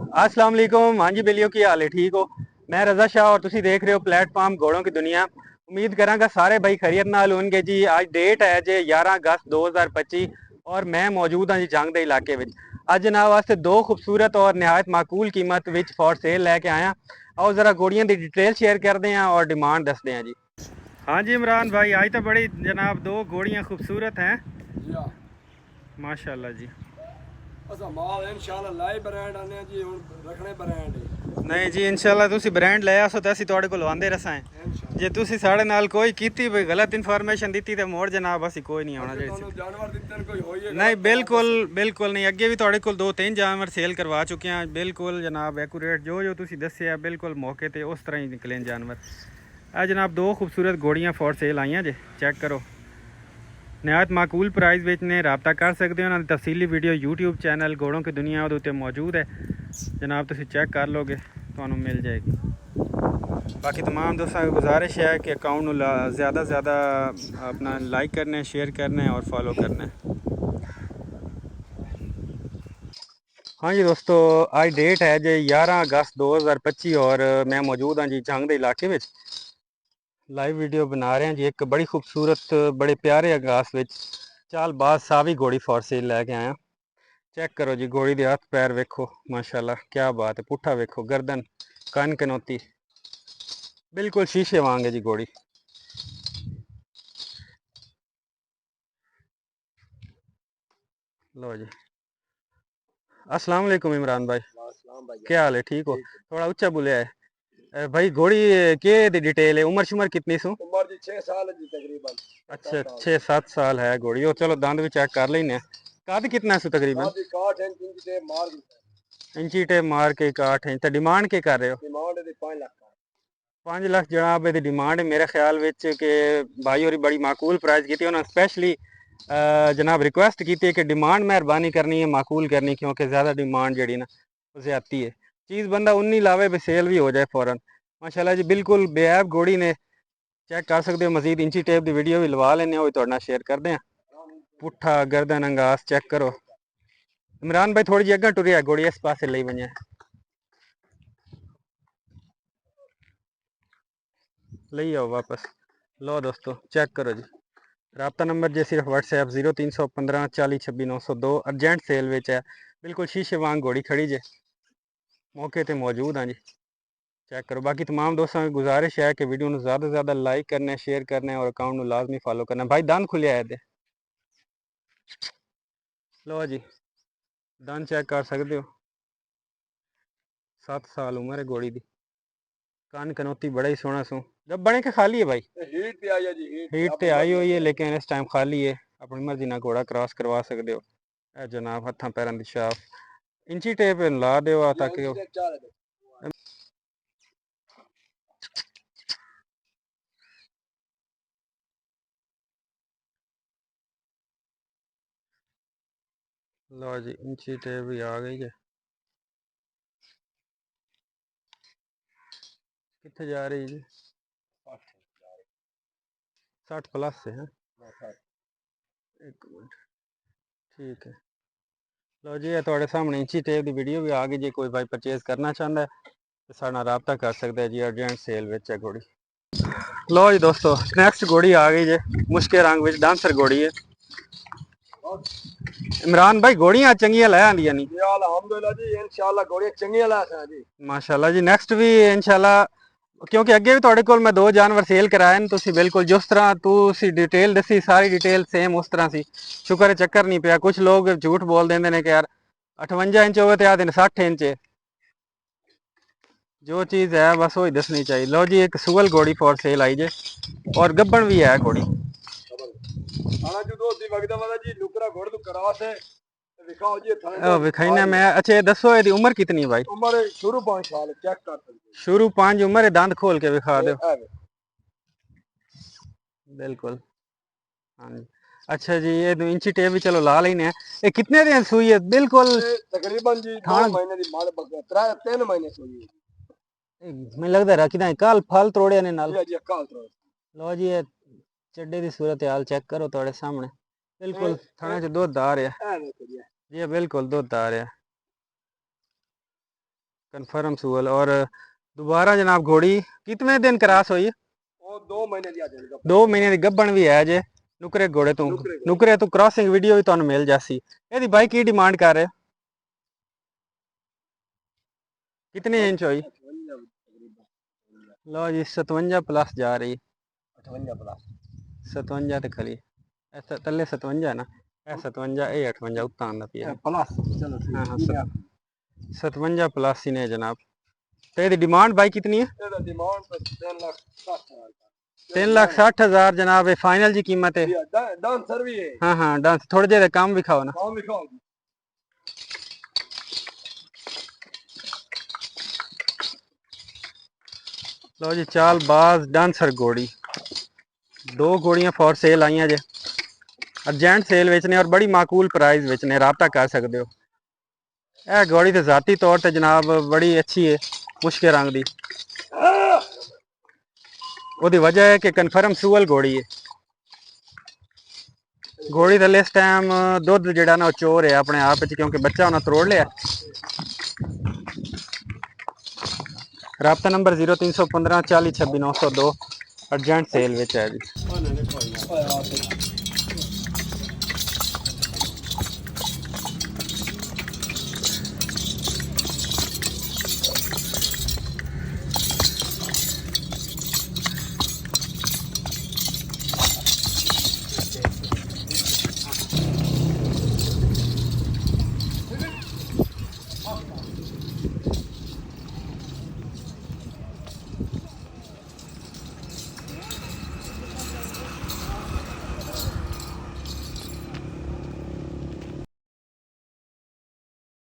अस्सलाम वालेकुम। हाँ जी बिलियो की हाल है, ठीक हो? मैं रजा शाह और तुसी देख रहे हो प्लेटफॉर्म घोड़ों की दुनिया। उम्मीद करांगा सारे भाई खैरियत नाल होंगे जी। आज डेट है जे 11 अगस्त 2025 और मैं मौजूद हाँ जी जंग दे इलाके विच। अज जनाब वास्ते दो खूबसूरत और निहायत माकूल कीमत विच फॉर सेल लैके आया। आओ जरा घोड़ियां दी डिटेल शेयर करते हैं और डिमांड दसते हैं जी। हाँ जी इमरान भाई, आज तो बड़ी जनाब दो घोड़ियां खूबसूरत हैं जी हाँ। माशाल्लाह जी। असा माल इंशाल्लाह लाई ब्रांड आने जी हुन रखने ब्रांड है। नहीं जी इंशाल्लाह तुसी ब्रांड ले आसो तो ਅਸੀਂ ਤੁਹਾਡੇ ਕੋਲ ਆਂਦੇ ਰਸਾਂ। ਜੇ ਤੁਸੀਂ ਸਾਡੇ ਨਾਲ ਕੋਈ ਕੀਤੀ ਵੀ ਗਲਤ ਇਨਫੋਰਮੇਸ਼ਨ ਦਿੱਤੀ ਤੇ ਮੋੜ ਜਨਾਬ ਅਸੀਂ ਕੋਈ ਨਹੀਂ ਆਉਣਾ ਤੁਹਾਨੂੰ ਜਾਨਵਰ ਦਿੱਤੇ ਕੋਈ ਹੋਈ ਹੈ ਨਹੀਂ ਬਿਲकुल ਬਿਲकुल ਨਹੀਂ। ਅੱਗੇ ਵੀ ਤੁਹਾਡੇ ਕੋਲ 2-3 ਜਾਨਵਰ ਸੇਲ ਕਰਵਾ ਚੁੱਕੇ ਹਾਂ। ਬਿਲकुल ਜਨਾਬ ਐਕੂਰੇਟ ਜੋ ਤੁਸੀਂ ਦੱਸਿਆ ਬਿਲकुल ਮੌਕੇ ਤੇ ਉਸ ਤਰ੍ਹਾਂ ਹੀ ਨਿਕਲੇ ਜਾਨਵਰ। ਆ ਜਨਾਬ ਦੋ ਖੂਬਸੂਰਤ ਘੋੜੀਆਂ ਫॉर सेल ਆਈਆਂ ਜੇ, ਚੈੱਕ ਕਰੋ। नहायत माकूल प्राइस बेचने रबता कर सकते हो। उन्होंने तफसीली वीडियो यूट्यूब चैनल घोड़ों की दुनिया वो उत्ते मौजूद है जनाब, तुम चेक कर लोगे तो मिल जाएगी। बाकी तमाम दोस्तों की गुजारिश है कि अकाउंट ज़्यादा से ज़्यादा अपना लाइक करना है, शेयर करना है और फॉलो करना है। हाँ जी दोस्तों, आज डेट है जी 11 अगस्त 2025 और मैं मौजूद हाँ जी जंग के इलाके में लाइव वीडियो बना रहे हैं जी। एक बड़ी खूबसूरत बड़े प्यारे आगास विच चालबाज सावी घोड़ी फॉर सेल लैके आया। चेक करो जी, घोड़ी के हथ पैर वेखो माशाल्लाह, क्या बात है। पुट्ठा वेखो, गर्दन, कन कनौती बिल्कुल शीशे वांग है जी घोड़ी। लो जी, अस्सलाम वालेकुम इमरान भाई, क्या हाल है, ठीक हो? थोड़ा ऊंचा बोलिया है भाई। घोड़ी के दी डिटेल है, उम्र शुमर कितनी सू? उम्र जी 6 साल है जी तकरीबन। अच्छा 6-7 साल है घोड़ी। और चलो दांत भी चेक कर लेने। कद कितना सू तकरीबन? दादी 60 इंच ते मार दी इंची टेप मार के 8 इंच। तो डिमांड के कर रहे हो? डिमांड है 5 लाख का। 5 लाख जनाब ये डिमांड है मेरे ख्याल विच कि भाई होरी बड़ी माकूल प्राइस की उन्होंने स्पैशली जनाब रिक्वेस्ट की है कि डिमांड मेहरबानी करनी है, माकूल करनी, क्योंकि ज़्यादा डिमांड जड़ी ना ज्यादती है। चीज़ बंदा उन्नी लावे भी सेल भी हो जाए फ़ौरन। माशाल्लाह जी बिल्कुल बेऐब घोड़ी ने, चेक कर सकते हो। मजीद इंची टेप की वीडियो भी लवा लेने, वो थोड़ा शेयर कर दें। पुट्ठा गर्दन अंगास चेक करो। इमरान भाई थोड़ी जी अगर टुरिया घोड़ी इस पास ले वजे ले आओ वापस। लो दोस्तों चेक करो जी। रबता नंबर जे सिर्फ व्हाट्सएप 0315 40 26 902। अर्जेंट सेल विच है, बिल्कुल शीशे वांग घोड़ी खड़ी जे, मौके ते मौजूद हाँ जी। चेक करो। बाकी तमाम दोस्तों की गुजारिश है कि वीडियो में ज़्यादा से ज़्यादा लाइक करना है, शेयर करना है और अकाउंट में लाजमी फॉलो करना है। भाई दंद खुले आए थे, लो जी दंद चेक कर सकते हो। 7 साल उम्र है घोड़ी की। कान कनौती बड़ा ही सोहना सू। जब बने के खाली है भाई? हीट पे आई है जी, हीट ते आई हुई है लेकिन इस टाइम खाली है। अपनी मर्जी ना घोड़ा क्रॉस करवा सकते हो। ए जनाब हत्थां पैरों की छाप इंची टेप ला दो ताकि लो जी इंची टेप भी आ गई है। कितने जा रही जी? 60 प्लस से है। एक मिनट, ठीक है। लो जी थोड़े सामने इंची टेप की वीडियो भी आ गई जी। कोई भाई परचेज करना चाहता है तो साढ़ा रबता कर सकता है जी। अर्जेंट सेल विच है घोड़ी। लो जी दोस्तों नेक्स्ट घोड़ी आ गई जी, मुश्के रंग विच डांसर घोड़ी है। इमरान भाई घोड़ियां चंगियां लै आंदियां नी? अल्हम्दुलिल्लाह जी, इंशाल्लाह घोड़ियां चंगियां ला सा जी माशाल्लाह जी। नेक्स्ट भी इंशाल्लाह, क्योंकि अगे भी थोड़े कोल मैं 2 जानवर सेल कराए न, तुसी बिल्कुल जिस तरह तुसी डिटेल दसी सारी डिटेल सेम उस तरह सी। शुक्र है चक्कर नहीं पिया। कुछ लोग झूठ बोल देंगे ने कि यार 58 इंच होवे तो आखदे 60 इंच है। जो चीज़ है बस वही दसनी चाहिए। लो जी एक सुअल घोड़ी फॉर सेल आई जे और गब्बन भी है घोड़ी। थाना जो दोस्त दी वगदा वाला जी नुकरा घोड़ तो करास है दिखाओ जी थाने दो विखाईने मैं। अच्छा ये दसो ये उम्र कितनी है भाई? उम्र शुरू 5 साल चेक कर सकते शुरू 5 उम्र है। दांत खोल के विखा दो हो। बिल्कुल। हाँ जी। अच्छा जी ये इंची टेप भी चलो ला लेने। ये कितने दिन सुई है बिल्कुल? तकरीबन जी 2 थान महीने दी माल बकरा 3 महीने सोई मैं लगता रखी था कल फल तोड़े ने नाल। जी जी काल तो लो जी ये चड्डे की सूरत हाल चेक करो थोड़े सामने। ए बिल्कुल ए थाने च दुध आ रहा है ए देखो जी जी, बिल्कुल दुध आ रहा है। कन्फर्म सूअल। और दोबारा जनाब घोड़ी कितने दिन क्रॉस हुई? ਉਹ 2 ਮਹੀਨੇ ਦੀ ਆ ਜਾਏਗੀ 2 ਮਹੀਨੇ ਦੀ ਗੱਭਣ ਵੀ ਹੈ ਜੇ ਨੁਕਰੇ ਘੋੜੇ ਤੋਂ। ਨੁਕਰੇ ਤੋਂ ਕ੍ਰਾਸਿੰਗ ਵੀਡੀਓ ਵੀ ਤੁਹਾਨੂੰ ਮਿਲ ਜਾਸੀ। ਇਹਦੀ ਬਾਈ ਕੀ ਡਿਮਾਂਡ ਕਰ ਰਹੇ? कितने इंच हुई? लो जी 57 प्लस जा रही। 58 ਪਲੱਸ 57 ਤੇ ਖਲੀ ਐਸਾ ਤੱਲੇ 57 ਨਾ ਇਹ 57 ਇਹ 58 ਉੱਤਾਂ ਆਂਦਾ ਪਿਆ। ਪਲੱਸ ਚਲੋ ਠੀਕ ਹਾਂ 57 ਪਲੱਸ ਹੀ ਨੇ ਜਨਾਬ। ਤੇ ਇਹਦੀ ਡਿਮਾਂਡ ਬਾਈ ਕਿਤਨੀ ਹੈ? ਇਹਦਾ ਡਿਮਾਂਡ 3,60,000 3,60,000 जनाब। फाइनल जी कीमत है? डांसर भी है। हाँ हाँ डांस थोड़े जेर काम विखाओ ना। काम दिखाओ। लो जी चाल बाज डांसर घोड़ी 2 घोड़ियां फॉर सेल आईयां जे। अर्जेंट सेल बेचने और बड़ी माकूल प्राइस बेचने राबता कर सकते हो। यह घोड़ी तो ज़ाती तौर पर जनाब बड़ी अच्छी है मुश्किल रंग की। ਉਹਦੀ वजह है कि कन्फर्म सूअल घोड़ी है। घोड़ी थले इस टाइम दुध जिहड़ा ना चोर है अपने आप च क्योंकि बच्चा उन्हें तरोड़ लिया। राबता नंबर 0315 40 26 902 अर्जेंट सेल विच है जी।